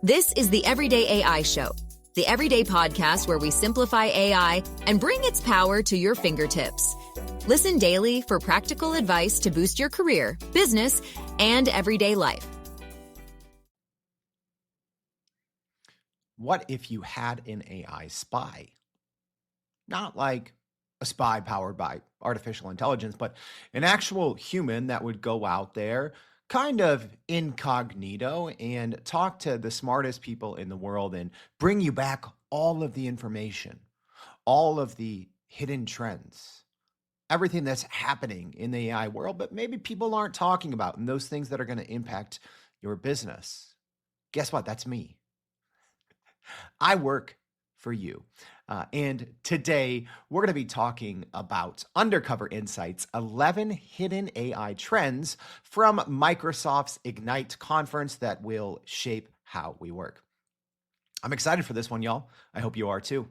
This is the Everyday AI Show, the everyday podcast where we simplify AI and bring its power to your fingertips. Listen daily for practical advice to boost your career, business, and everyday life. What if you had an AI spy? Not like a spy powered by artificial intelligence, but an actual human that would go out there kind of incognito and talk to the smartest people in the world and bring you back all of the information, all of the hidden trends, everything that's happening in the AI world, but maybe people aren't talking about, and those things that are going to impact your business. Guess what? That's me. I work for you. And today we're going to be talking about Undercover Insights, 11 hidden AI trends from Microsoft's Ignite conference that will shape how we work. I'm excited for this one, y'all. I hope you are too.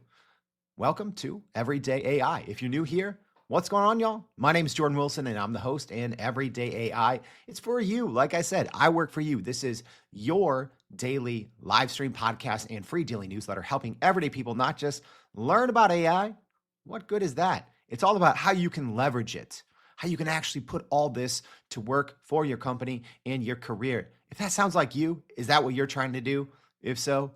Welcome to Everyday AI. If you're new here, what's going on, y'all? My name is Jordan Wilson, and I'm the host in Everyday AI. It's for you. Like I said, I work for you. This is your daily live stream podcast and free daily newsletter, helping everyday people not just learn about AI. What good is that? It's all about how you can leverage it, how you can actually put all this to work for your company and your career. If that sounds like you, is that what you're trying to do? If so,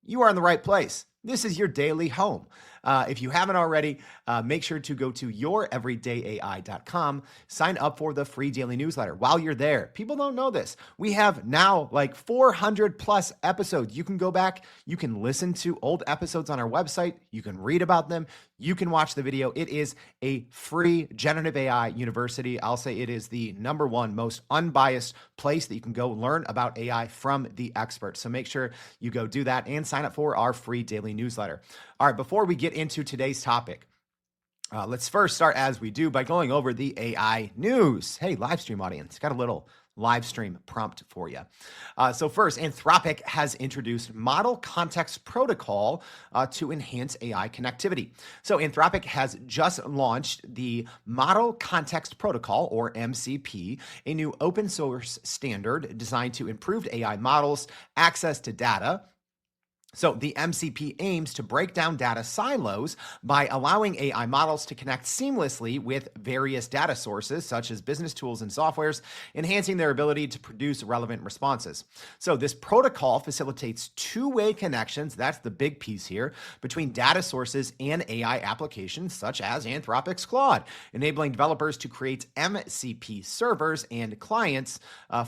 you are in the right place. This is your daily home. If you haven't already, make sure to go to youreverydayai.com, sign up for the free daily newsletter. While you're there, people don't know this. We have now like 400 plus episodes. You can go back, you can listen to old episodes on our website, you can read about them, you can watch the video. It is a free generative AI university. I'll say it is the number one most unbiased place that you can go learn about AI from the experts. So make sure you go do that and sign up for our free daily newsletter. All right, before we get into today's topic, let's first start as we do by going over the AI news. Hey, live stream audience, got a little live stream prompt for you. So first, Anthropic has introduced Model Context Protocol to enhance AI connectivity. So Anthropic has just launched the Model Context Protocol, or MCP, a new open source standard designed to improve AI models' access to data. So the MCP aims to break down data silos by allowing AI models to connect seamlessly with various data sources, such as business tools and softwares, enhancing their ability to produce relevant responses. So this protocol facilitates two-way connections, that's the big piece here, between data sources and AI applications, such as Anthropic's Claude, enabling developers to create MCP servers and clients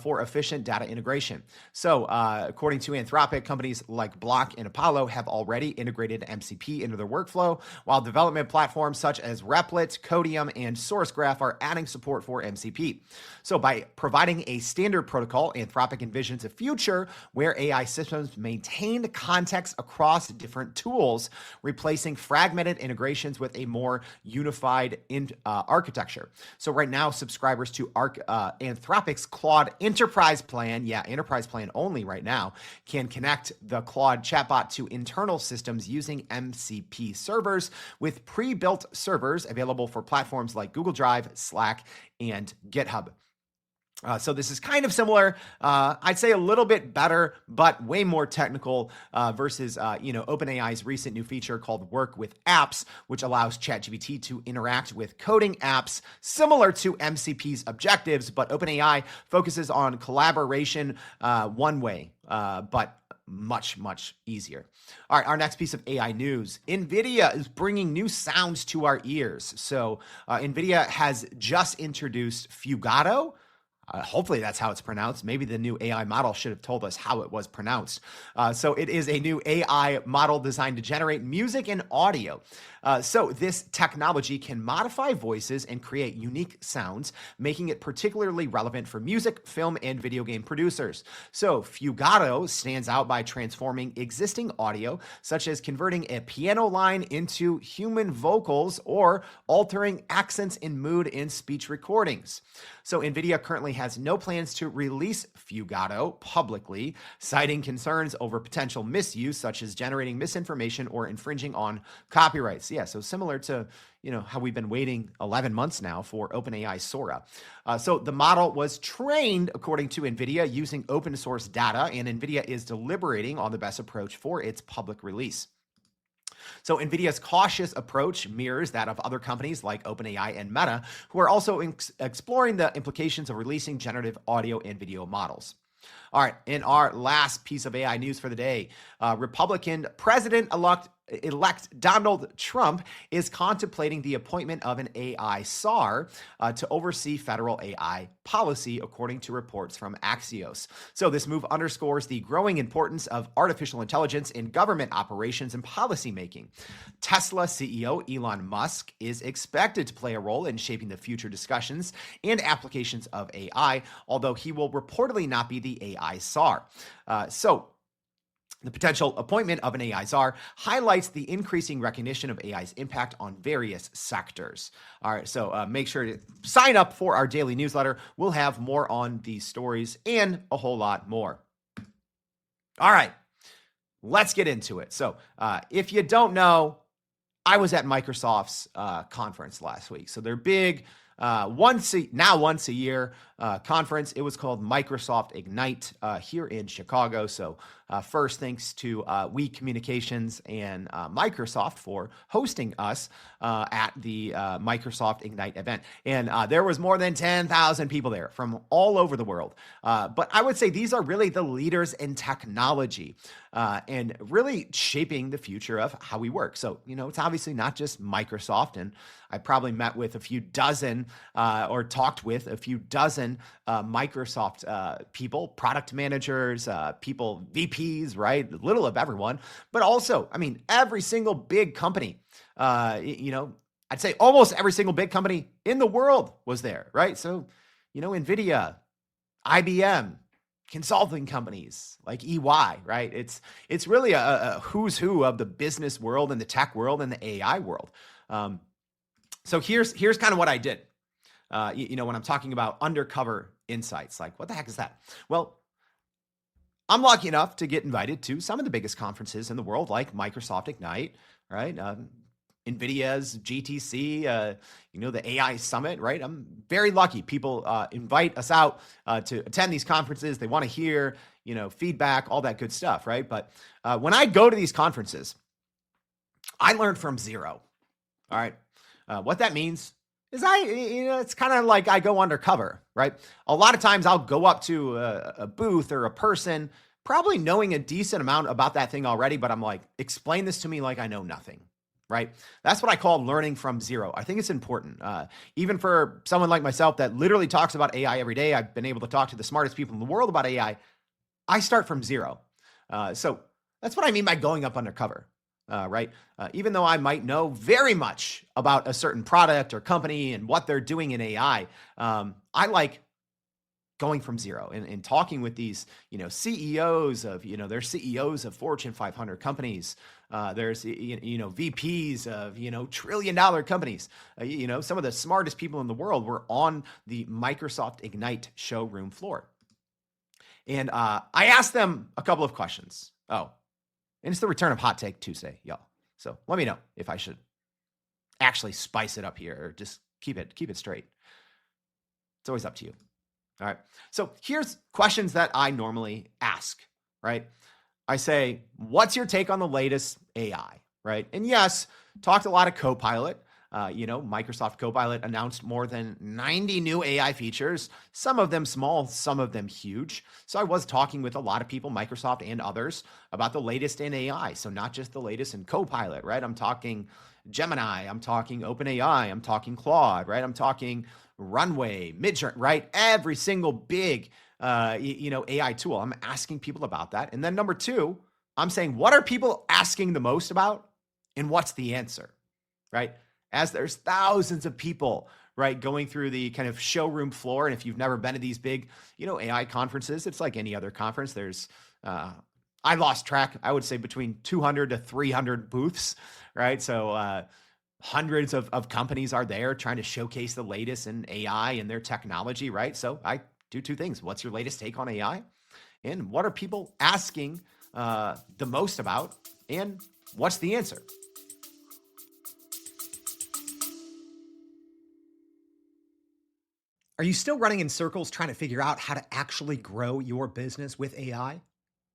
for efficient data integration. So according to Anthropic, companies like Block and Apollo have already integrated MCP into their workflow, while development platforms such as Replit, Codium, and SourceGraph are adding support for MCP. So by providing a standard protocol, Anthropic envisions a future where AI systems maintain context across different tools, replacing fragmented integrations with a more unified architecture. So right now, subscribers to Anthropic's Claude Enterprise Plan, Enterprise Plan only right now, can connect the Claude chatbot to internal systems using MCP servers with pre-built servers available for platforms like Google Drive, Slack, and GitHub. So this is kind of similar, I'd say a little bit better, but way more technical versus, OpenAI's recent new feature called Work with Apps, which allows ChatGPT to interact with coding apps similar to MCP's objectives, but OpenAI focuses on collaboration one way, but much, much easier. All right, our next piece of AI news. NVIDIA is bringing new sounds to our ears. So NVIDIA has just introduced Fugato. Hopefully that's how it's pronounced. Maybe the new AI model should have told us how it was pronounced. So it is a new AI model designed to generate music and audio. So this technology can modify voices and create unique sounds, making it particularly relevant for music, film, and video game producers. So Fugato stands out by transforming existing audio, such as converting a piano line into human vocals or altering accents and mood in speech recordings. So NVIDIA currently has no plans to release Fugato publicly, citing concerns over potential misuse, such as generating misinformation or infringing on copyrights. Yeah, so similar to how we've been waiting 11 months now for OpenAI Sora. So the model was trained, according to NVIDIA, using open source data, and NVIDIA is deliberating on the best approach for its public release. So NVIDIA's cautious approach mirrors that of other companies like OpenAI and Meta, who are also exploring the implications of releasing generative audio and video models. All right, in our last piece of AI news for the day, Republican President-elect Donald Trump is contemplating the appointment of an AI czar to oversee federal AI policy, according to reports from Axios. So this move underscores the growing importance of artificial intelligence in government operations and policymaking. Tesla CEO Elon Musk is expected to play a role in shaping the future discussions and applications of AI, although he will reportedly not be the AI czar. The potential appointment of an AI czar highlights the increasing recognition of AI's impact on various sectors. All right, so make sure to sign up for our daily newsletter. We'll have more on these stories and a whole lot more. All right, let's get into it. So if you don't know, I was at Microsoft's conference last week. So their big once a year conference. It was called Microsoft Ignite here in Chicago. So first, thanks to We Communications and Microsoft for hosting us at the Microsoft Ignite event. And there was more than 10,000 people there from all over the world. But I would say these are really the leaders in technology and really shaping the future of how we work. So, it's obviously not just Microsoft. And I probably met with a few dozen or talked with a few dozen Microsoft people, product managers, people, VPs, right? A little of everyone, but also, every single big company, I'd say almost every single big company in the world was there, right? So, NVIDIA, IBM, consulting companies like EY, right? It's really a who's who of the business world and the tech world and the AI world. So here's kind of what I did. When I'm talking about undercover insights, like what the heck is that? Well, I'm lucky enough to get invited to some of the biggest conferences in the world, like Microsoft Ignite, right? NVIDIA's GTC, the AI Summit, right? I'm very lucky. People invite us out to attend these conferences. They want to hear, feedback, all that good stuff, right? But when I go to these conferences, I learn from zero, all right? What that means is it's kind of like I go undercover, right? A lot of times I'll go up to a booth or a person, probably knowing a decent amount about that thing already, but I'm like, explain this to me like I know nothing, right? That's what I call learning from zero. I think it's important. Even for someone like myself that literally talks about AI every day, I've been able to talk to the smartest people in the world about AI. I start from zero. So that's what I mean by going up undercover. Right? Even though I might know very much about a certain product or company and what they're doing in AI, I like going from zero and talking with these, CEOs of, they're CEOs of Fortune 500 companies. There's, VPs of, $1 trillion companies. Some of the smartest people in the world were on the Microsoft Ignite showroom floor. And I asked them a couple of questions. And it's the return of Hot Take Tuesday, y'all. So let me know if I should actually spice it up here or just keep it straight. It's always up to you. All right. So here's questions that I normally ask, right? I say, what's your take on the latest AI, right? And yes, talked a lot of Copilot. Microsoft Copilot announced more than 90 new AI features, some of them small, some of them huge. So I was talking with a lot of people, Microsoft and others, about the latest in AI. So not just the latest in Copilot, right? I'm talking Gemini, I'm talking OpenAI, I'm talking Claude, right? I'm talking Runway, Midjourney, right? Every single big, AI tool. I'm asking people about that. And then number two, I'm saying, what are people asking the most about? And what's the answer, right? As there's thousands of people, right, going through the kind of showroom floor. And if you've never been to these big, AI conferences, it's like any other conference. There's, I lost track, I would say between 200 to 300 booths, right? So hundreds of companies are there trying to showcase the latest in AI and their technology, right? So I do two things. What's your latest take on AI? And what are people asking the most about? And what's the answer? Are you still running in circles trying to figure out how to actually grow your business with AI?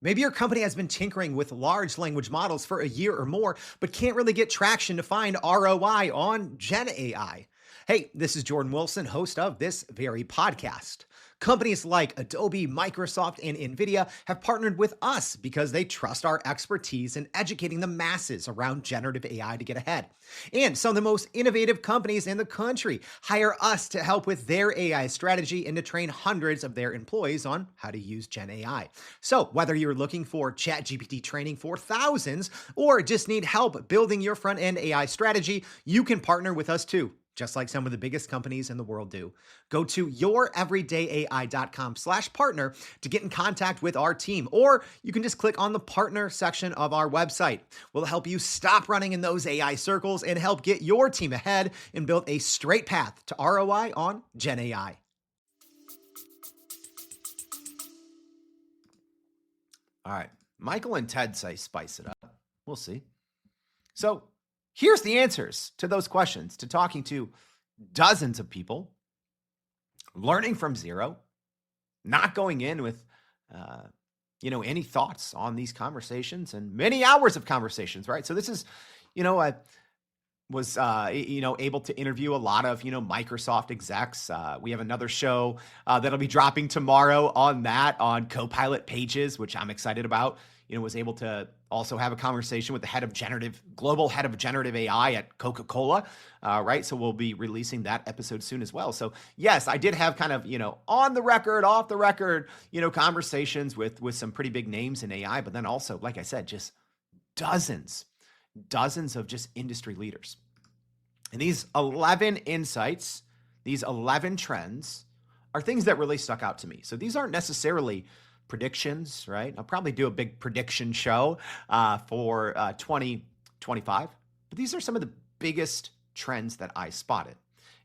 Maybe your company has been tinkering with large language models for a year or more, but can't really get traction to find ROI on Gen AI. Hey, this is Jordan Wilson, host of this very podcast. Companies like Adobe, Microsoft, and NVIDIA have partnered with us because they trust our expertise in educating the masses around generative AI to get ahead. And some of the most innovative companies in the country hire us to help with their AI strategy and to train hundreds of their employees on how to use Gen AI. So whether you're looking for ChatGPT training for thousands or just need help building your front-end AI strategy, you can partner with us too, just like some of the biggest companies in the world do. Go to youreverydayai.com/partner to get in contact with our team, or you can just click on the partner section of our website. We'll help you stop running in those AI circles and help get your team ahead and build a straight path to ROI on Gen AI. All right. Michael and Ted say spice it up. We'll see. So here's the answers to those questions, to talking to dozens of people, learning from zero, not going in with, any thoughts on these conversations and many hours of conversations, right? So this is, I was, able to interview a lot of, Microsoft execs. We have another show that'll be dropping tomorrow on Copilot Pages, which I'm excited about. Was able to also have a conversation with the global head of generative AI at Coca-Cola, right? So we'll be releasing that episode soon as well. So yes, I did have kind of, on the record, off the record, conversations with some pretty big names in AI, but then also, like I said, just dozens of just industry leaders. And these 11 insights, these 11 trends are things that really stuck out to me. So these aren't necessarily predictions, right? I'll probably do a big prediction show for 2025, but these are some of the biggest trends that I spotted.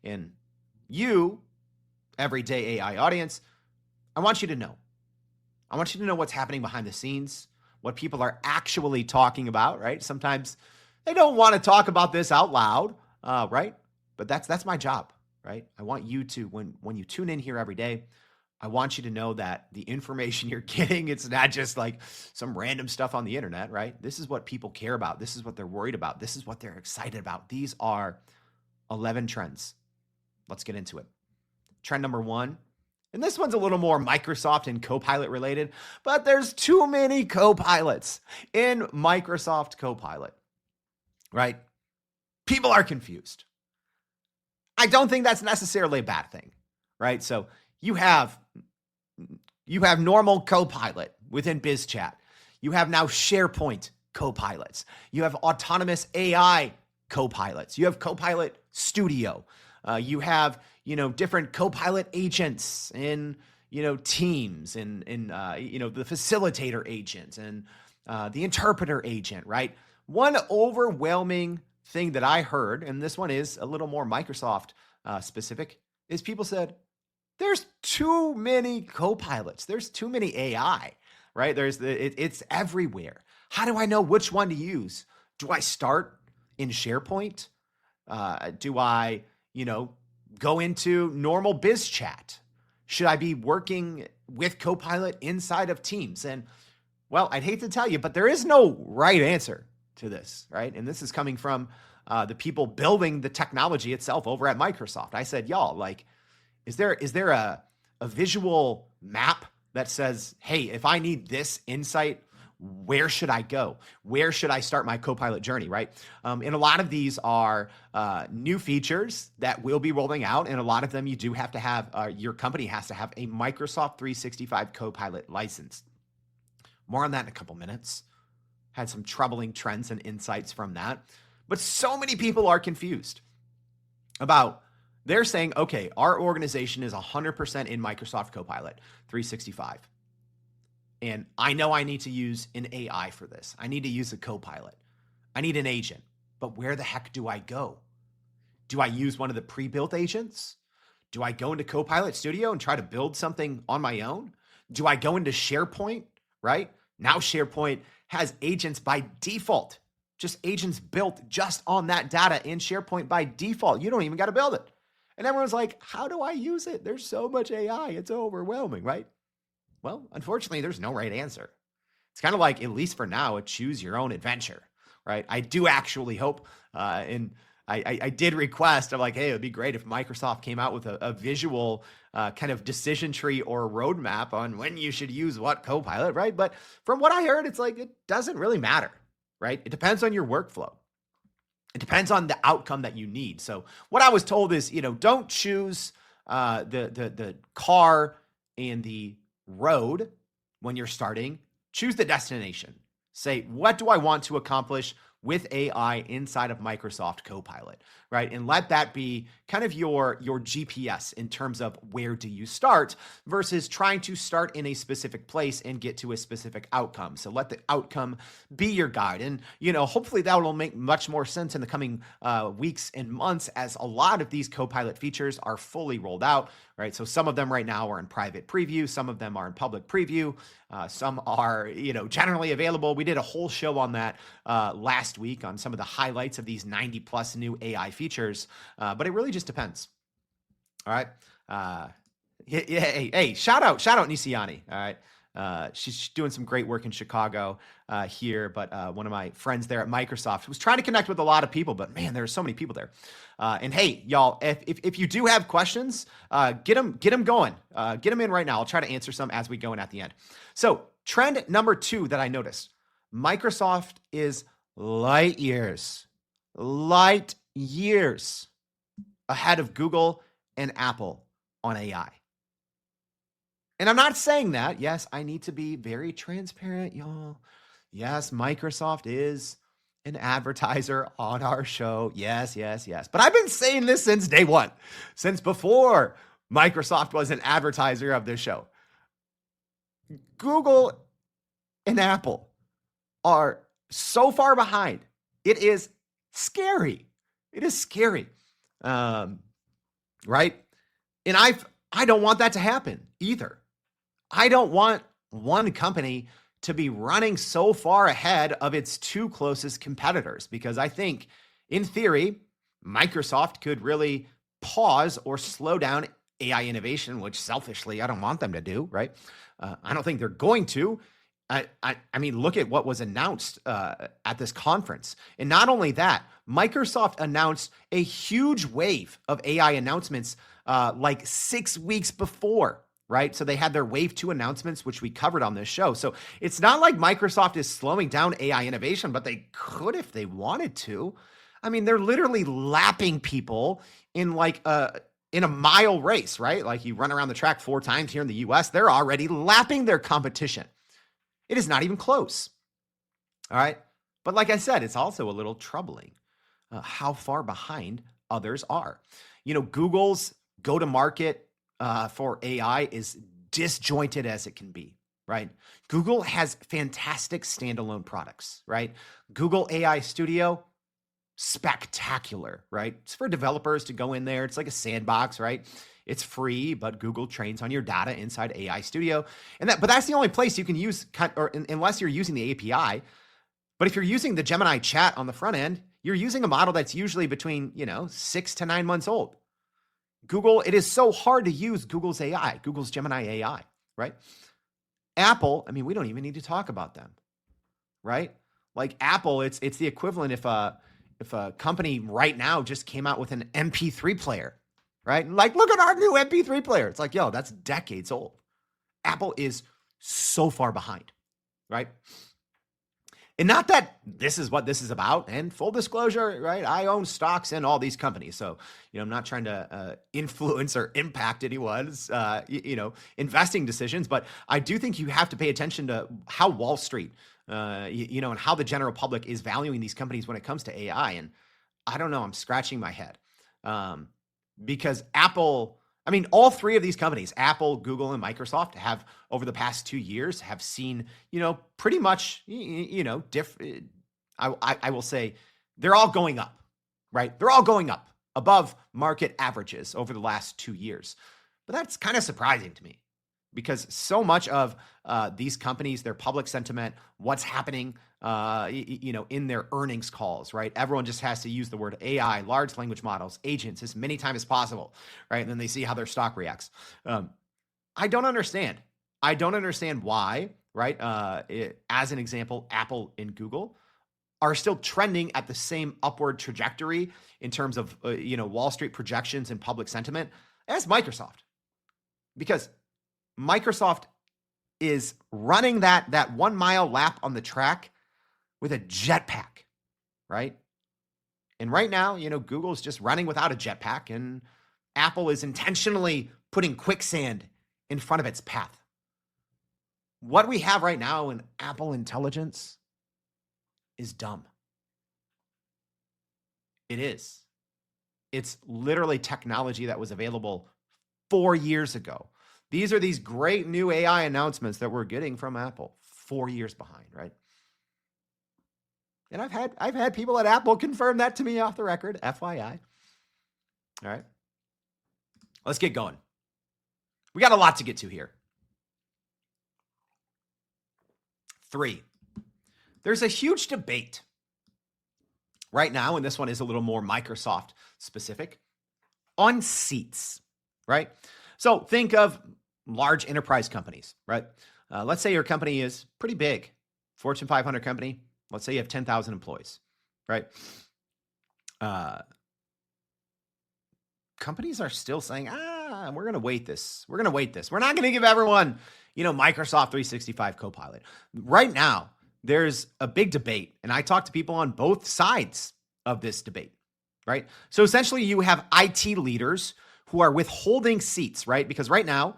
And you, everyday AI audience, I want you to know what's happening behind the scenes, what people are actually talking about, right? Sometimes they don't want to talk about this out loud, right? But that's my job, right? I want you to, when you tune in here every day, I want you to know that the information you're getting, it's not just like some random stuff on the internet, right? This is what people care about. This is what they're worried about. This is what they're excited about. These are 11 trends. Let's get into it. Trend number 1, and this one's a little more Microsoft and Copilot related, but there's too many Copilots in Microsoft Copilot, right? People are confused. I don't think that's necessarily a bad thing, right? So you have normal Copilot within BizChat. You have now SharePoint Copilots. You have autonomous AI Copilots. You have Copilot Studio. You have, different Copilot agents in, Teams and the facilitator agent and the interpreter agent, right? One overwhelming thing that I heard, and this one is a little more Microsoft specific, is people said, there's too many Copilots. There's too many AI, right? It's everywhere. How do I know which one to use? Do I start in SharePoint? Do I, go into normal biz chat? Should I be working with Copilot inside of Teams? And well, I'd hate to tell you, but there is no right answer to this, right? And this is coming from the people building the technology itself over at Microsoft. I said, y'all, like, is there a visual map that says, hey, if I need this insight, where should I go? Where should I start my Copilot journey, right? And a lot of these are new features that will be rolling out. And a lot of them you do have to have, your company has to have a Microsoft 365 Copilot license. More on that in a couple minutes. Had some troubling trends and insights from that. But so many people are confused about, they're saying, okay, our organization is 100% in Microsoft Copilot 365. And I know I need to use an AI for this. I need to use a Copilot. I need an agent. But where the heck do I go? Do I use one of the pre-built agents? Do I go into Copilot Studio and try to build something on my own? Do I go into SharePoint, right? Now SharePoint has agents by default, just agents built just on that data in SharePoint by default. You don't even got to build it. And everyone's like, how do I use it? There's so much AI. It's overwhelming, right? Well, unfortunately, there's no right answer. It's kind of like, at least for now, a choose your own adventure, right? I do actually hope, and I did request, I'm like, hey, it would be great if Microsoft came out with a visual kind of decision tree or roadmap on when you should use what Copilot, right? But from what I heard, it's like, it doesn't really matter, right? It depends on your workflow. It depends on the outcome that you need. So what I was told is, don't choose the car and the road when you're starting. Choose the destination. Say, what do I want to accomplish with AI inside of Microsoft Copilot, right? And let that be kind of your GPS in terms of where do you start versus trying to start in a specific place and get to a specific outcome. So let the outcome be your guide. And, hopefully that will make much more sense in the coming weeks and months as a lot of these Copilot features are fully rolled out, right? So some of them right now are in private preview. Some of them are in public preview. Some are, generally available. We did a whole show on that last week on some of the highlights of these 90 plus new AI features, but it really just depends. All right. Hey, shout out Nisiani. All right. She's doing some great work in Chicago here, but one of my friends there at Microsoft was trying to connect with a lot of people, but man, there are so many people there. And hey, y'all, if you do have questions, get them going. Get them in right now. I'll try to answer some as we go in at the end. So trend number 2 that I noticed, Microsoft is light years ahead of Google and Apple on AI. And I'm not saying that. Yes, I need to be very transparent, y'all. Yes, Microsoft is an advertiser on our show. Yes. But I've been saying this since day one, since before Microsoft was an advertiser of this show. Google and Apple are so far behind. It is scary. Right? And I don't want that to happen either. I don't want one company to be running so far ahead of its 2 closest competitors, because I think, in theory, Microsoft could really pause or slow down AI innovation, which selfishly I don't want them to do, right? I don't think they're going to. I mean, look at what was announced at this conference. And not only that, Microsoft announced a huge wave of AI announcements like 6 weeks before, right? So they had their wave 2 announcements, which we covered on this show. So it's not like Microsoft is slowing down AI innovation, but they could if they wanted to. I mean, they're literally lapping people in in a mile race, right? Like you run around the track 4 times here in the US, they're already lapping their competition. It is not even close. All right. But like I said, it's also a little troubling how far behind others are. Google's go-to-market for AI is disjointed as it can be, right? Google has fantastic standalone products, right? Google AI Studio, spectacular, right? It's for developers to go in there. It's like a sandbox, right? It's free, but Google trains on your data inside AI Studio. But that's the only place you can use, unless you're using the API. But if you're using the Gemini chat on the front end, you're using a model that's usually between, 6 to 9 months old. Google, it is so hard to use Google's AI, Google's Gemini AI, right? Apple, I mean, we don't even need to talk about them, right? Like Apple, it's the equivalent if a company right now just came out with an MP3 player, right? Like, look at our new MP3 player. It's like, yo, that's decades old. Apple is so far behind, right? And not that this is what this is about. And full disclosure, right? I own stocks in all these companies. So, I'm not trying to influence or impact anyone's, investing decisions. But I do think you have to pay attention to how Wall Street, and how the general public is valuing these companies when it comes to AI. And I don't know, I'm scratching my head. Because Apple, I mean, all 3 of these companies, Apple, Google, and Microsoft, have over the past 2 years have seen, pretty much, I will say they're all going up, right? They're all going up. above market averages over the last 2 years. But that's kind of surprising to me because so much of these companies, their public sentiment, what's happening, in their earnings calls, right? Everyone just has to use the word AI, large language models, agents, as many times as possible, right? And then they see how their stock reacts. I don't understand. I don't understand why, right? As an example, Apple and Google are still trending at the same upward trajectory in terms of, Wall Street projections and public sentiment as Microsoft. Because Microsoft is running that 1 mile lap on the track with a jetpack, right? And right now, Google's just running without a jetpack, and Apple is intentionally putting quicksand in front of its path. What we have right now in Apple intelligence is dumb. It is. It's literally technology that was available 4 years ago. These are these great new AI announcements that we're getting from Apple 4 years behind, right? And I've had people at Apple confirm that to me off the record, FYI. All right. Let's get going. We got a lot to get to here. 3, there's a huge debate right now, and this one is a little more Microsoft specific, on seats, right? So think of large enterprise companies, right? Let's say your company is pretty big, Fortune 500 company. Let's say you have 10,000 employees, right? Companies are still saying, we're going to wait this. We're going to wait this. We're not going to give everyone, Microsoft 365 Copilot. Right now, there's a big debate, and I talk to people on both sides of this debate, right? So essentially, you have IT leaders who are withholding seats, right? Because right now,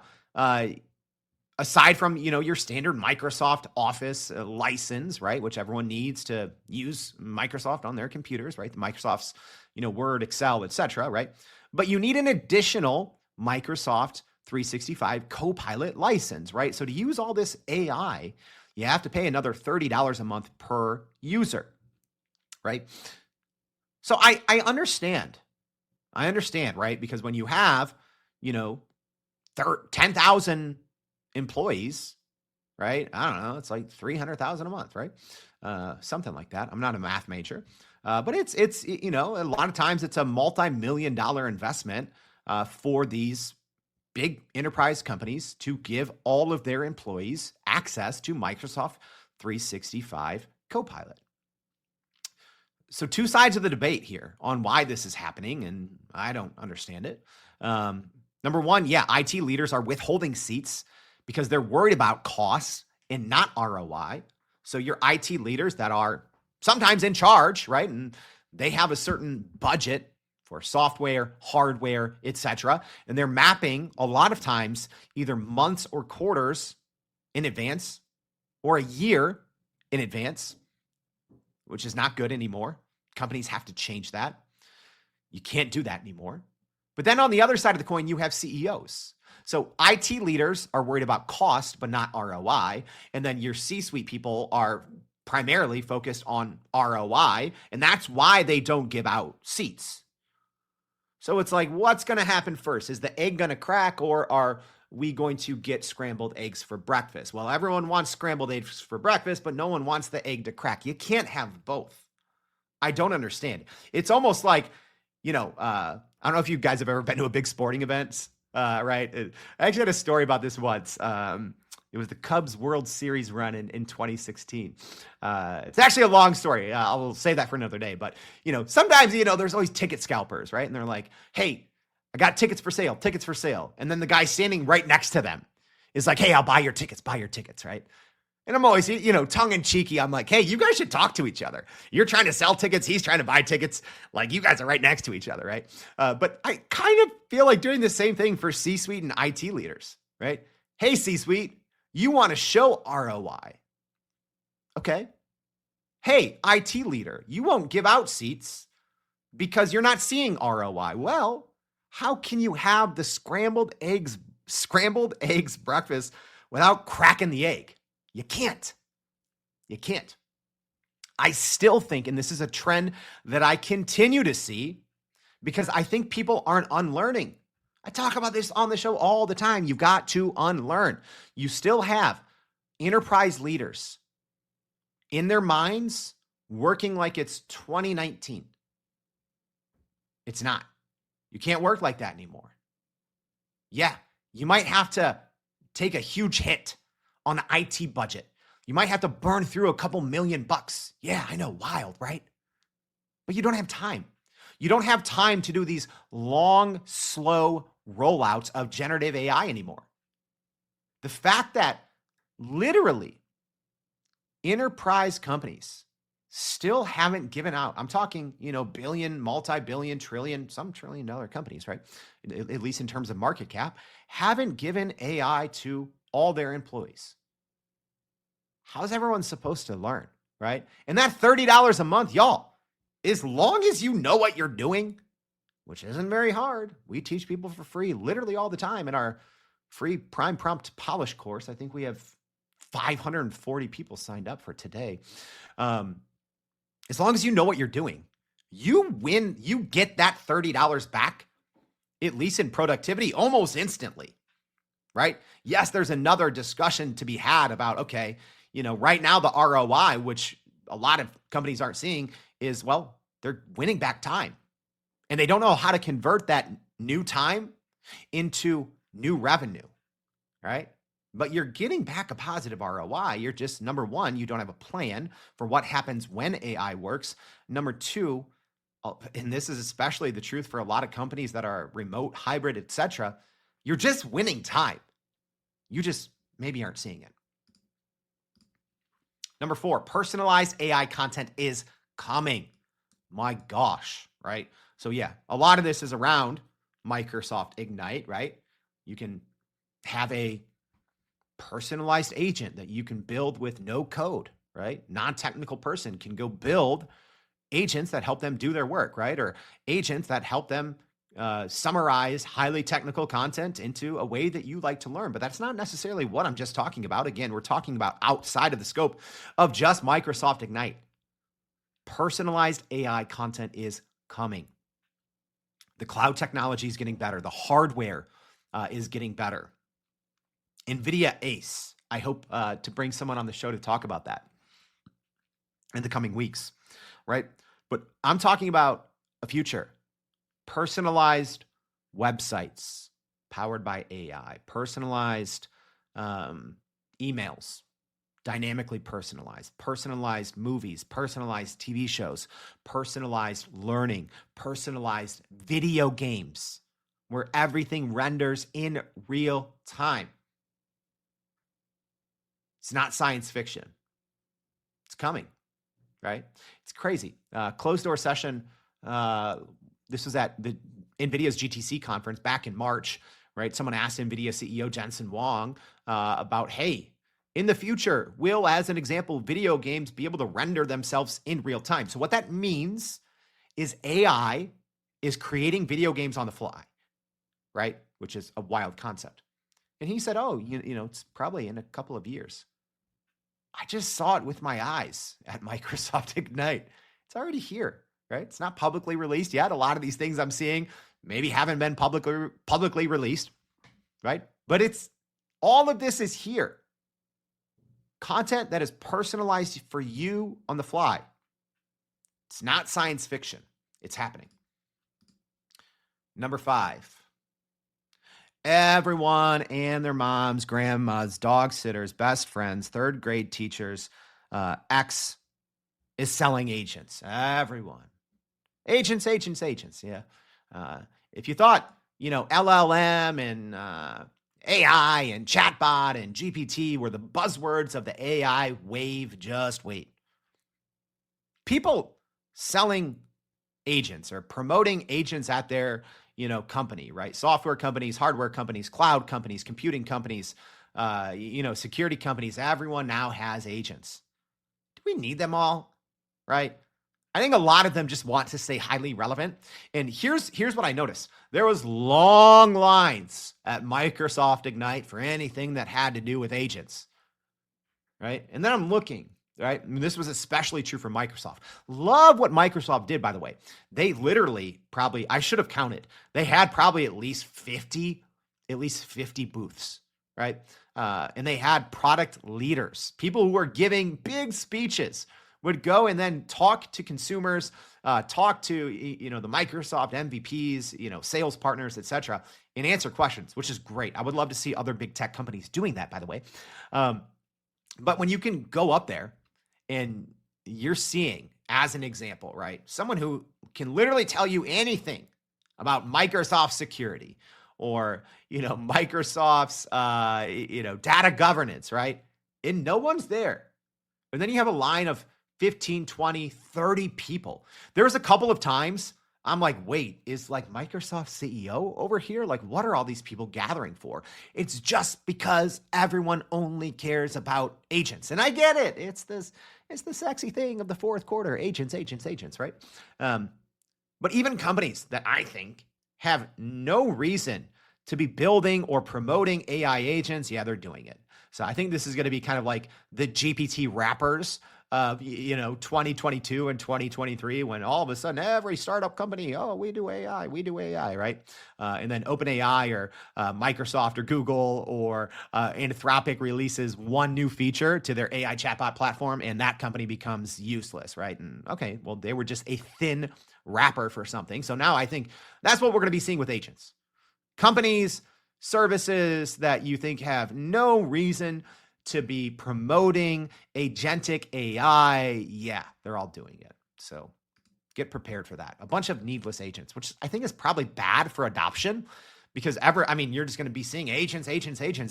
aside from, your standard Microsoft Office license, right, which everyone needs to use Microsoft on their computers, right? The Microsoft's, Word, Excel, etc., right? But you need an additional Microsoft 365 Copilot license, right? So to use all this AI, you have to pay another $30 a month per user, right? So I understand. I understand, right? Because when you have, 10,000 employees, right? I don't know. It's like 300,000 a month, right? Something like that. I'm not a math major, but it's a lot of times it's a multi-million-dollar investment for these big enterprise companies to give all of their employees access to Microsoft 365 Copilot. So 2 sides of the debate here on why this is happening, and I don't understand it. Number 1, IT leaders are withholding seats because they're worried about costs and not ROI. So your IT leaders that are sometimes in charge, right? And they have a certain budget for software, hardware, etc. And they're mapping a lot of times either months or quarters in advance or a year in advance, which is not good anymore. Companies have to change that. You can't do that anymore. But then on the other side of the coin, you have CEOs. So IT leaders are worried about cost, but not ROI. And then your C-suite people are primarily focused on ROI. And that's why they don't give out seats. So it's like, what's going to happen first? Is the egg going to crack, or are we going to get scrambled eggs for breakfast? Well, everyone wants scrambled eggs for breakfast, but no one wants the egg to crack. You can't have both. I don't understand. It's almost like, I don't know if you guys have ever been to a big sporting event, right? I actually had a story about this once. It was the Cubs World Series run in 2016. It's actually a long story. I'll save that for another day. But, sometimes, there's always ticket scalpers, right? And they're like, hey, I got tickets for sale. And then the guy standing right next to them is like, hey, I'll buy your tickets, right? And I'm always, tongue in cheeky. I'm like, hey, you guys should talk to each other. You're trying to sell tickets. He's trying to buy tickets. Like, you guys are right next to each other, right? But I kind of feel like doing the same thing for C-suite and IT leaders, right? Hey, C-suite, you want to show ROI. Okay. Hey, IT leader, you won't give out seats because you're not seeing ROI. Well, how can you have the scrambled eggs breakfast without cracking the egg? You can't. I still think, and this is a trend that I continue to see, because I think people aren't unlearning. I talk about this on the show all the time. You've got to unlearn. You still have enterprise leaders in their minds working like it's 2019. It's not. You can't work like that anymore. Yeah, you might have to take a huge hit on the IT budget. You might have to burn through a couple $1,000,000. Yeah, I know, wild, right? But you don't have time. You don't have time to do these long, slow rollouts of generative AI anymore. The fact that literally enterprise companies still haven't given out, I'm talking, billion, multi-billion, trillion, some $1 trillion companies, right? At least in terms of market cap, haven't given AI to all their employees. How's everyone supposed to learn, right? And that $30 a month, y'all, as long as you know what you're doing, which isn't very hard. We teach people for free literally all the time in our free Prime Prompt Polish course. I think we have 540 people signed up for today. As long as you know what you're doing, you win, you get that $30 back, at least in productivity, almost instantly, right? Yes, there's another discussion to be had about, okay, right now the ROI, which a lot of companies aren't seeing, is, well, they're winning back time. And they don't know how to convert that new time into new revenue, right? But you're getting back a positive ROI. You're just, number one, you don't have a plan for what happens when AI works. Number two, and this is especially the truth for a lot of companies that are remote, hybrid, etc., you're just winning time. You just maybe aren't seeing it. Number four, personalized AI content is coming. My gosh, right? So yeah, a lot of this is around Microsoft Ignite, right? You can have a personalized agent that you can build with no code, right? Non-technical person can go build agents that help them do their work, right? Or agents that help them summarize highly technical content into a way that you like to learn. But that's not necessarily what I'm just talking about. Again, we're talking about outside of the scope of just Microsoft Ignite. Personalized AI content is coming. The cloud technology is getting better. The hardware is getting better. NVIDIA ACE. I hope to bring someone on the show to talk about that in the coming weeks, right? But I'm talking about a future. Personalized websites powered by AI. Personalized emails. Dynamically personalized movies, personalized TV shows, personalized learning, personalized video games, where everything renders in real time. It's not science fiction. It's coming, right? It's crazy. Closed door session. This was at the NVIDIA's GTC conference back in March, right? Someone asked NVIDIA CEO Jensen Huang about, hey, in the future, will, as an example, video games be able to render themselves in real time? So what that means is AI is creating video games on the fly, right? Which is a wild concept. And he said, oh, it's probably in a couple of years. I just saw it with my eyes at Microsoft Ignite. It's already here, right? It's not publicly released yet. A lot of these things I'm seeing maybe haven't been publicly released, right? But all of this is here. Content that is personalized for you on the fly. It's not science fiction. It's happening. Number 5. Everyone and their moms, grandmas, dog sitters, best friends, third grade teachers, X is selling agents. Everyone. Agents. Yeah. If you thought, LLM and AI and chatbot and GPT were the buzzwords of the AI wave, just wait. People selling agents or promoting agents at their, company, right? Software companies, hardware companies, cloud companies, computing companies, security companies, everyone now has agents. Do we need them all, right? I think a lot of them just want to stay highly relevant. And here's what I noticed. There was long lines at Microsoft Ignite for anything that had to do with agents, right? And then I'm looking, right? I mean, this was especially true for Microsoft. Love what Microsoft did, by the way. They literally probably, I should have counted, they had probably at least 50 booths, right? And they had product leaders, people who were giving big speeches, would go and then talk to consumers, talk to the Microsoft MVPs, sales partners, etc., and answer questions, which is great. I would love to see other big tech companies doing that, by the way. But when you can go up there and you're seeing, as an example, right, someone who can literally tell you anything about Microsoft security or Microsoft's data governance, right? And no one's there. And then you have a line of 15, 20, 30 people. There was a couple of times I'm like, wait, is like Microsoft CEO over here? Like, what are all these people gathering for? It's just because everyone only cares about agents. And I get it. It's the sexy thing of the fourth quarter, agents, right? But even companies that I think have no reason to be building or promoting AI agents, yeah, they're doing it. So I think this is going to be kind of like the GPT wrappers of 2022 and 2023, when all of a sudden every startup company, we do AI, right? And then OpenAI or Microsoft or Google or Anthropic releases one new feature to their AI chatbot platform, and that company becomes useless, right? And okay, well, they were just a thin wrapper for something. So now I think that's what we're going to be seeing with agents. Companies, services that you think have no reason to be promoting agentic AI, yeah, they're all doing it. So get prepared for that. A bunch of needless agents, which I think is probably bad for adoption, because you're just going to be seeing agents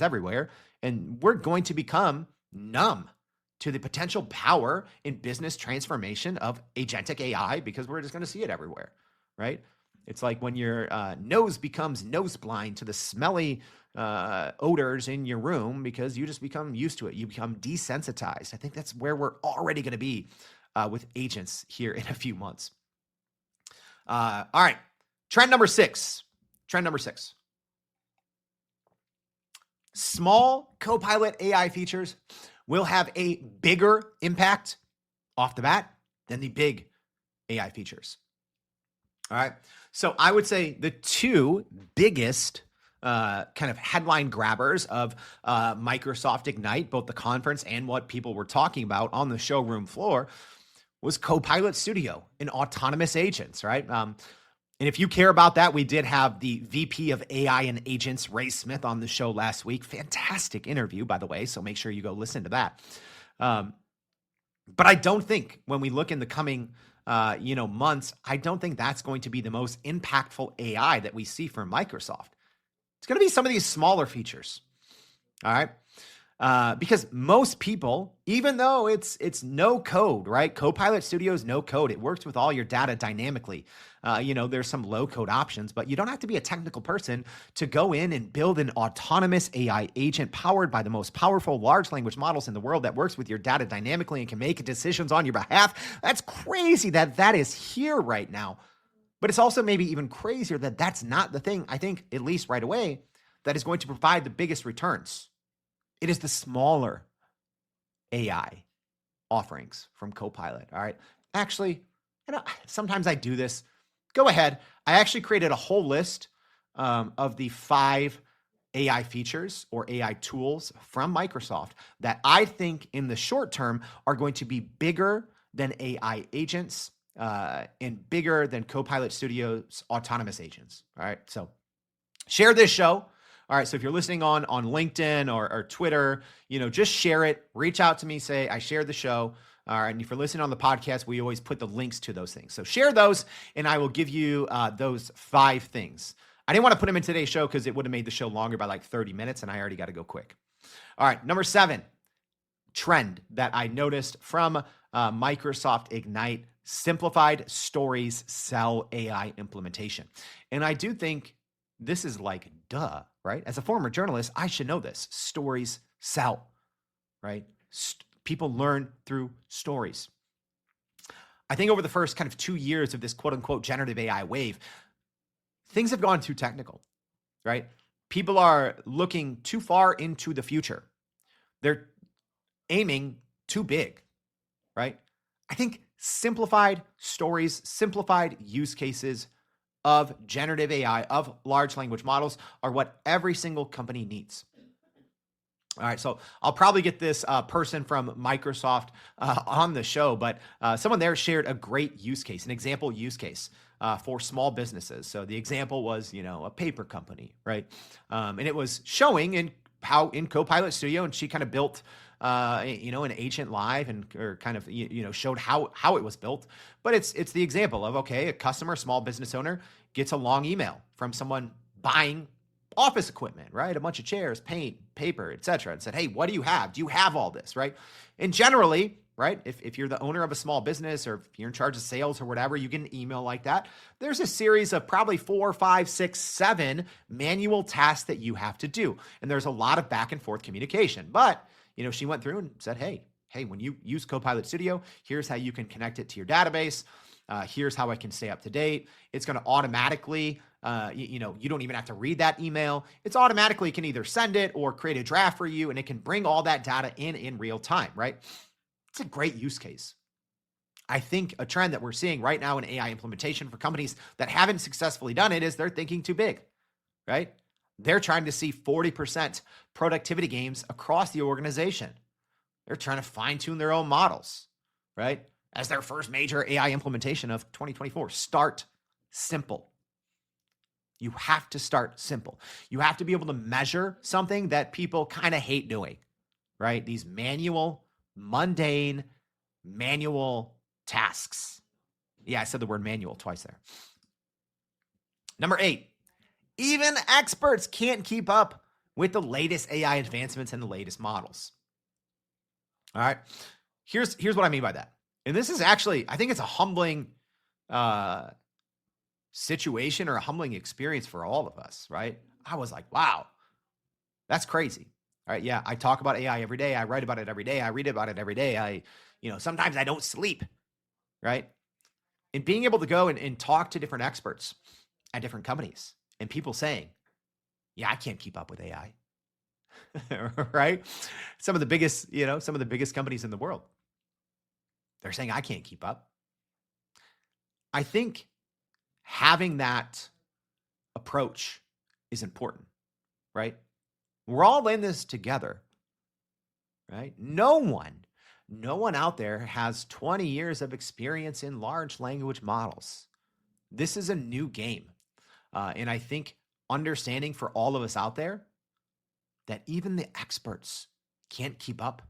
everywhere, and we're going to become numb to the potential power in business transformation of agentic AI because we're just going to see it everywhere, right? It's like when your nose becomes nose blind to the smelly odors in your room because you just become used to it. You become desensitized. I think that's where we're already going to be with agents here in a few months. All right. Trend number six. Small Copilot AI features will have a bigger impact off the bat than the big AI features. All right. So I would say the two biggest kind of headline grabbers of Microsoft Ignite, both the conference and what people were talking about on the showroom floor, was Copilot Studio and autonomous agents, right? And if you care about that, we did have the VP of AI and Agents, Ray Smith, on the show last week. Fantastic interview, by the way, so make sure you go listen to that. But I don't think when we look in the coming months, I don't think that's going to be the most impactful AI that we see from Microsoft. It's going to be some of these smaller features, all right? Because most people, even though it's no code, right? Copilot Studio is no code. It works with all your data dynamically. There's some low code options, but you don't have to be a technical person to go in and build an autonomous AI agent powered by the most powerful large language models in the world that works with your data dynamically and can make decisions on your behalf. That's crazy that is here right now. But it's also maybe even crazier that that's not the thing, I think, at least right away, that is going to provide the biggest returns. It is the smaller AI offerings from Copilot, all right? Actually, sometimes I do this. Go ahead. I actually created a whole list of the 5 AI features or AI tools from Microsoft that I think in the short term are going to be bigger than AI agents and bigger than Copilot Studio's autonomous agents. All right. So share this show. All right. So if you're listening on LinkedIn or Twitter, just share it. Reach out to me. Say, I shared the show. All right. And if you're listening on the podcast, we always put the links to those things. So share those and I will give you those 5 things. I didn't want to put them in today's show because it would have made the show longer by like 30 minutes and I already got to go quick. All right. Number 7, trend that I noticed from Microsoft Ignite: simplified stories sell AI implementation. And I do think this is like, duh, right? As a former journalist, I should know this. Stories sell, right? People learn through stories. I think over the first kind of 2 years of this quote unquote generative AI wave, things have gone too technical, right? People are looking too far into the future. They're aiming too big. right? I think simplified stories, simplified use cases of generative AI, of large language models are what every single company needs. All right, so I'll probably get this person from Microsoft on the show, but someone there shared a great use case, an example use case for small businesses. So the example was, a paper company, right? And it was showing in how in Copilot Studio, and she kind of built, an agent live and or kind of showed how it was built. But it's the example of, okay, a customer, small business owner gets a long email from someone buying office equipment, right? A bunch of chairs, paint, paper, etc. And said, hey, what do you have? Do you have all this, right? And generally, right, if you're the owner of a small business or if you're in charge of sales or whatever, you get an email like that. There's a series of probably 4, 5, 6, 7 manual tasks that you have to do. And there's a lot of back and forth communication. But, she went through and said, hey, when you use Copilot Studio, here's how you can connect it to your database. Here's how I can stay up to date. It's going to automatically, you don't even have to read that email. It's automatically can either send it or create a draft for you, and it can bring all that data in real time, right? It's a great use case. I think a trend that we're seeing right now in AI implementation for companies that haven't successfully done it is they're thinking too big, right? They're trying to see 40% productivity gains across the organization. They're trying to fine-tune their own models, right? As their first major AI implementation of 2024. Start simple. You have to start simple. You have to be able to measure something that people kind of hate doing, right? These mundane, manual tasks. Yeah, I said the word manual twice there. Number 8, even experts can't keep up with the latest AI advancements and the latest models. All right, here's what I mean by that. And this is actually, I think it's a humbling situation or a humbling experience for all of us, right? I was like, wow, that's crazy. All right, yeah, I talk about AI every day. I write about it every day. I read about it every day. Sometimes I don't sleep, right? And being able to go and talk to different experts at different companies and people saying, yeah, I can't keep up with AI, right? Some of the biggest companies in the world, they're saying I can't keep up. I think having that approach is important, right? We're all in this together, right? No one out there has 20 years of experience in large language models. This is a new game. And I think understanding for all of us out there that even the experts can't keep up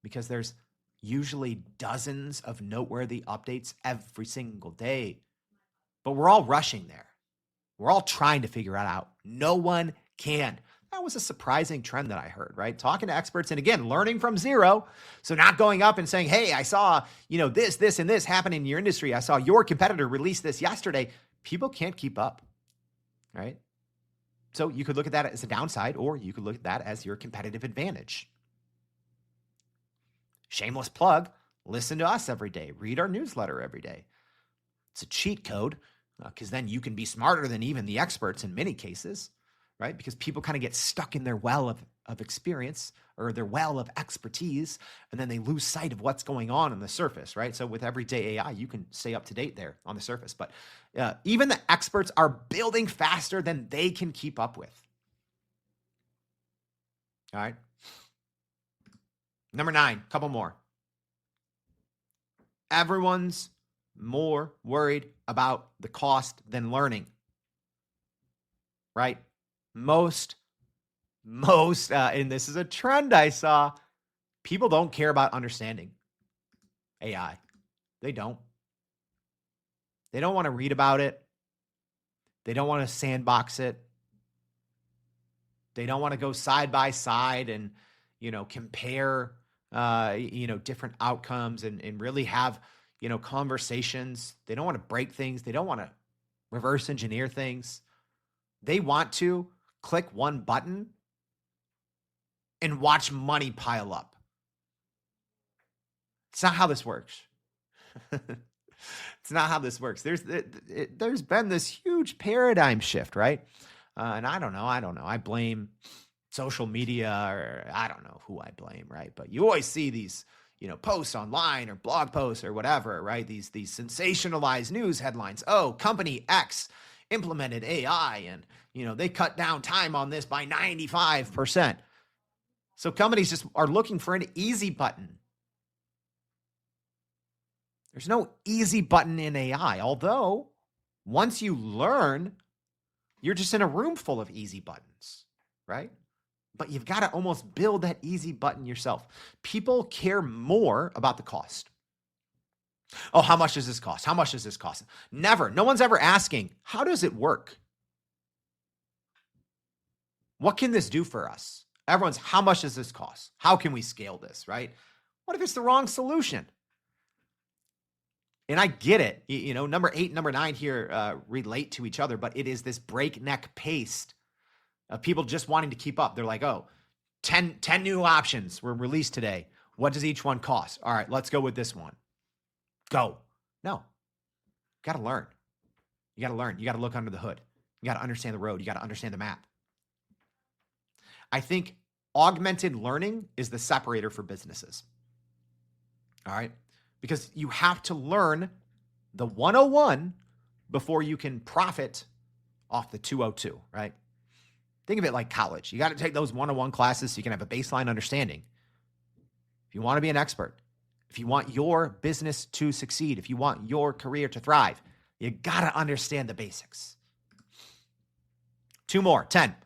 because there's usually dozens of noteworthy updates every single day. But we're all rushing there. We're all trying to figure it out. No one can. That was a surprising trend that I heard, right? Talking to experts and again, learning from zero. So not going up and saying, hey, I saw, this, and this happen in your industry. I saw your competitor release this yesterday. People can't keep up, right? So you could look at that as a downside, or you could look at that as your competitive advantage. Shameless plug, listen to us every day. Read our newsletter every day. It's a cheat code because then you can be smarter than even the experts in many cases, right? Because people kind of get stuck in their well of experience or their well of expertise, and then they lose sight of what's going on the surface, right? So with everyday AI, you can stay up to date there on the surface. But even the experts are building faster than they can keep up with. All right. Number 9, couple more. Everyone's more worried about the cost than learning, right? Most, and this is a trend I saw, people don't care about understanding AI. They don't want to read about it. They don't want to sandbox it. They don't want to go side by side and, compare, different outcomes and really have, conversations. They don't want to break things. They don't want to reverse engineer things. They want to click one button and watch money pile up. It's not how this works. It's not how this works. There's been this huge paradigm shift, right? And I don't know. I blame social media, or I don't know who I blame, right? But you always see these, posts online or blog posts or whatever, right? These sensationalized news headlines. Oh, company X implemented AI and, they cut down time on this by 95%. So companies just are looking for an easy button. There's no easy button in AI, although once you learn, you're just in a room full of easy buttons, right? But you've got to almost build that easy button yourself. People care more about the cost. Oh, how much does this cost? How much does this cost? Never. No one's ever asking, how does it work? What can this do for us? Everyone's, how much does this cost? How can we scale this, right? What if it's the wrong solution? And I get it. Number 8 and number 9 here relate to each other, but it is this breakneck pace of people just wanting to keep up. They're like, 10 new options were released today. What does each one cost? All right, let's go with this one. Go. No. You got to learn. You got to learn. You got to look under the hood. You got to understand the road. You got to understand the map. I think augmented learning is the separator for businesses. All right? Because you have to learn the 101 before you can profit off the 202, right? Think of it like college. You got to take those 101 classes so you can have a baseline understanding. If you want to be an expert, if you want your business to succeed, if you want your career to thrive, you got to understand the basics. 2 more, 10.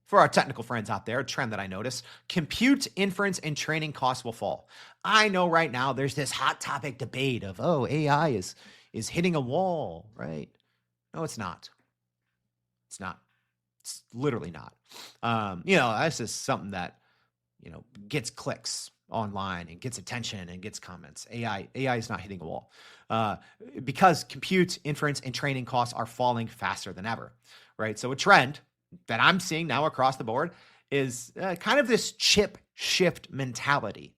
For our technical friends out there, a trend that I noticed, compute, inference, and training costs will fall. I know right now there's this hot topic debate of, AI is hitting a wall, right? No, it's not. It's not. It's literally not. That's just something that, gets clicks online and gets attention and gets comments. AI is not hitting a wall because compute, inference, and training costs are falling faster than ever, right? So a trend that I'm seeing now across the board is kind of this chip shift mentality.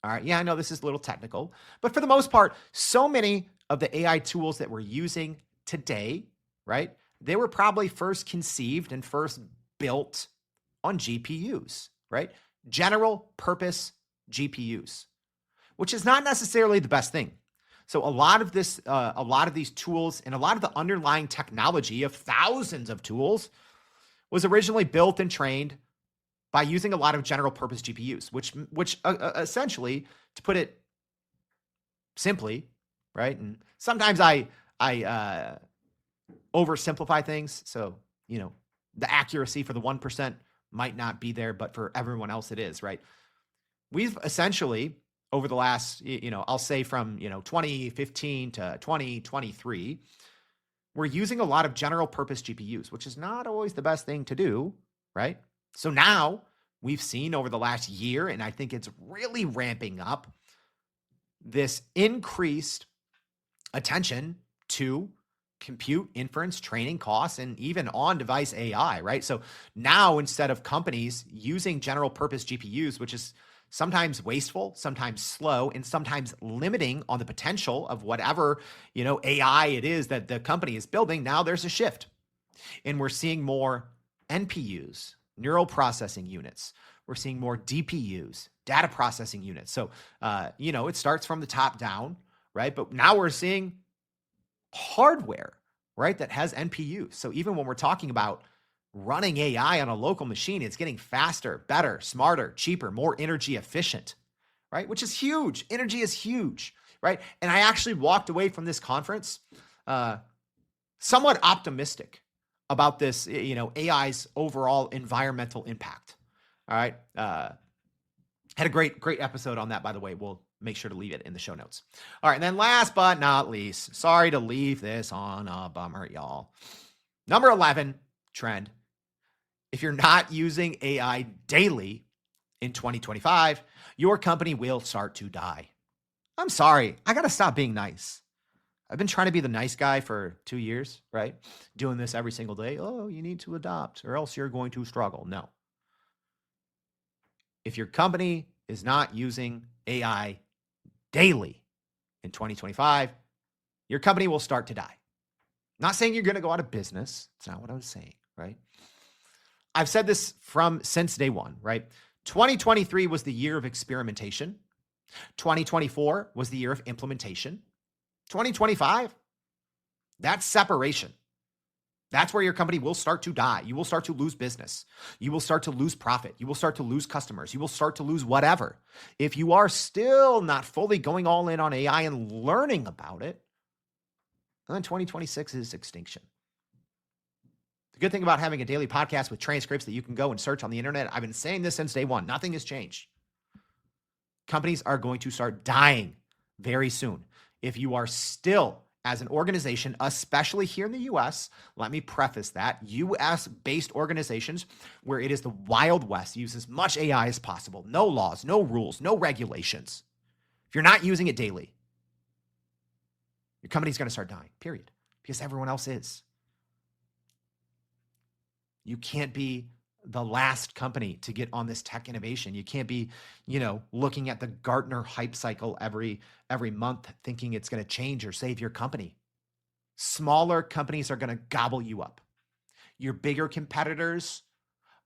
All right. Yeah, I know this is a little technical, but for the most part, so many of the AI tools that we're using today, right? They were probably first conceived and first built on GPUs, right? General purpose GPUs, which is not necessarily the best thing. So a lot of these tools and a lot of the underlying technology of thousands of tools was originally built and trained by using a lot of general purpose GPUs, which essentially, to put it simply, right? And sometimes I oversimplify things. So, the accuracy for the 1% might not be there, but for everyone else it is, right? We've essentially, over the last, I'll say from, 2015 to 2023, we're using a lot of general purpose GPUs, which is not always the best thing to do, right? So now we've seen over the last year, and I think it's really ramping up, this increased attention to compute, inference, training costs, and even on-device AI, right? So now instead of companies using general purpose GPUs, which is sometimes wasteful, sometimes slow, and sometimes limiting on the potential of whatever, AI it is that the company is building, now there's a shift. And we're seeing more NPUs, neural processing units. We're seeing more DPUs, data processing units. So, it starts from the top down, right? But now we're seeing hardware, right, that has NPUs. So even when we're talking about running AI on a local machine, it's getting faster, better, smarter, cheaper, more energy efficient, right? Which is huge. Energy is huge, right? And I actually walked away from this conference somewhat optimistic about this, AI's overall environmental impact. All right. Had a great episode on that, by the way. We'll make sure to leave it in the show notes. All right. And then last but not least, sorry to leave this on a bummer, y'all. Number 11 trend. If you're not using AI daily in 2025, your company will start to die. I'm sorry. I got to stop being nice. I've been trying to be the nice guy for 2 years, right? Doing this every single day. Oh, you need to adopt or else you're going to struggle. No. If your company is not using AI daily in 2025, your company will start to die. Not saying you're going to go out of business. It's not what I was saying, right? I've said this since day one, right? 2023 was the year of experimentation. 2024 was the year of implementation. 2025, that's separation. That's where your company will start to die. You will start to lose business. You will start to lose profit. You will start to lose customers. You will start to lose whatever. If you are still not fully going all in on AI and learning about it, then 2026 is extinction. The good thing about having a daily podcast with transcripts that you can go and search on the internet, I've been saying this since day one, nothing has changed. Companies are going to start dying very soon. If you are still, as an organization, especially here in the US, let me preface that, US-based organizations where it is the Wild West, use as much AI as possible. No laws, no rules, no regulations. If you're not using it daily, your company's going to start dying, period, because everyone else is. You can't be the last company to get on this tech innovation. You can't be, looking at the Gartner hype cycle every month thinking it's going to change or save your company. Smaller companies are going to gobble you up. Your bigger competitors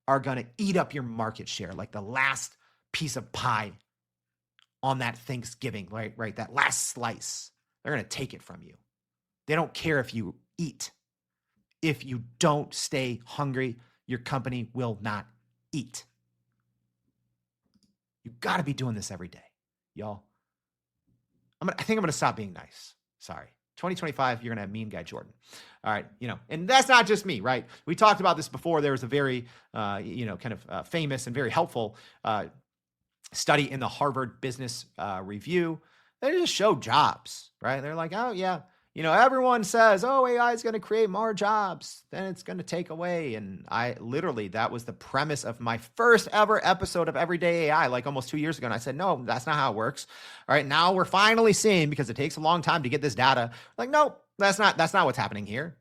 are going to eat up your market share like the last piece of pie on that Thanksgiving, right? That last slice. They're going to take it from you. They don't care if you eat. If you don't stay hungry, your company will not eat. You got to be doing this every day, y'all. I think I'm going to stop being nice. Sorry. 2025, you're going to have mean guy Jordan. All right. And that's not just me, right? We talked about this before. There was a very, famous and very helpful study in the Harvard Business Review. They just showed jobs, right? They're like, oh, yeah. Everyone says, oh, AI is going to create more jobs, then it's going to take away. And that was the premise of my first ever episode of Everyday AI, like almost 2 years ago. And I said, no, that's not how it works. All right, now we're finally seeing, because it takes a long time to get this data, like, no, that's not what's happening here.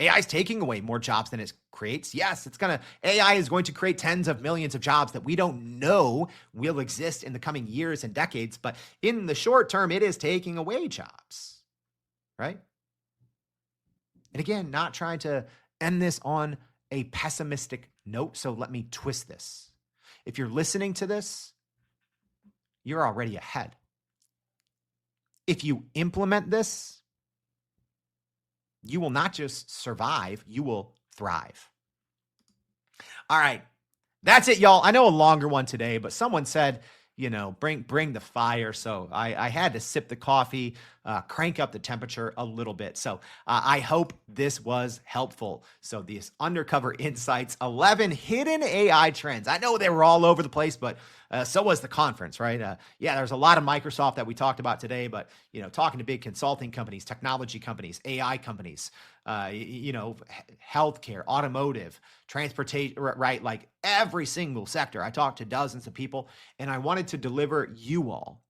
AI is taking away more jobs than it creates. Yes, AI is going to create tens of millions of jobs that we don't know will exist in the coming years and decades. But in the short term, it is taking away jobs. Right? And again, not trying to end this on a pessimistic note. So let me twist this. If you're listening to this, you're already ahead. If you implement this, you will not just survive, you will thrive. All right. That's it, y'all. I know a longer one today, but someone said, bring the fire. So I had to sip the coffee, crank up the temperature a little bit. So I hope this was helpful. So these undercover insights, 11 hidden AI trends. I know they were all over the place, but so was the conference, right? There's a lot of Microsoft that we talked about today, but talking to big consulting companies, technology companies, AI companies, healthcare, automotive, transportation, right? Like every single sector. I talked to dozens of people, and I wanted to deliver you all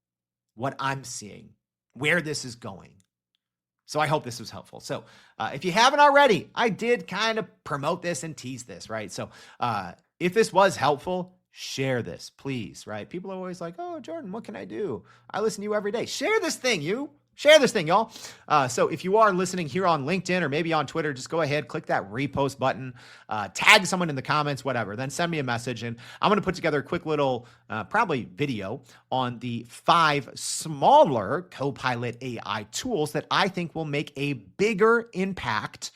what I'm seeing, where this is going. So I hope this was helpful. So if you haven't already, I did kind of promote this and tease this, right? So if this was helpful, share this, please, right? People are always like, oh, Jordan, what can I do? I listen to you every day. Share this thing, Share this thing, y'all. So if you are listening here on LinkedIn or maybe on Twitter, just go ahead, click that repost button, tag someone in the comments, whatever, then send me a message. And I'm going to put together a quick little, probably video on the 5 smaller Copilot AI tools that I think will make a bigger impact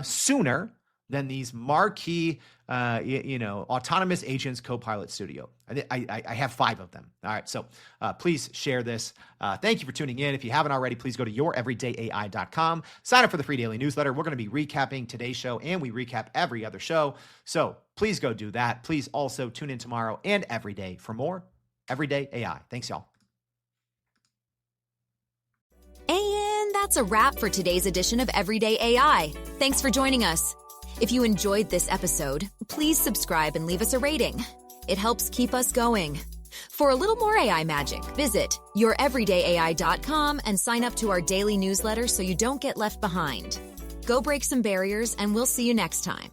sooner than these marquee, autonomous agents Copilot Studio. I have 5 of them. All right, so please share this. Thank you for tuning in. If you haven't already, please go to youreverydayai.com. Sign up for the free daily newsletter. We're going to be recapping today's show, and we recap every other show. So please go do that. Please also tune in tomorrow and every day for more Everyday AI. Thanks, y'all. And that's a wrap for today's edition of Everyday AI. Thanks for joining us. If you enjoyed this episode, please subscribe and leave us a rating. It helps keep us going. For a little more AI magic, visit youreverydayai.com and sign up to our daily newsletter so you don't get left behind. Go break some barriers, and we'll see you next time.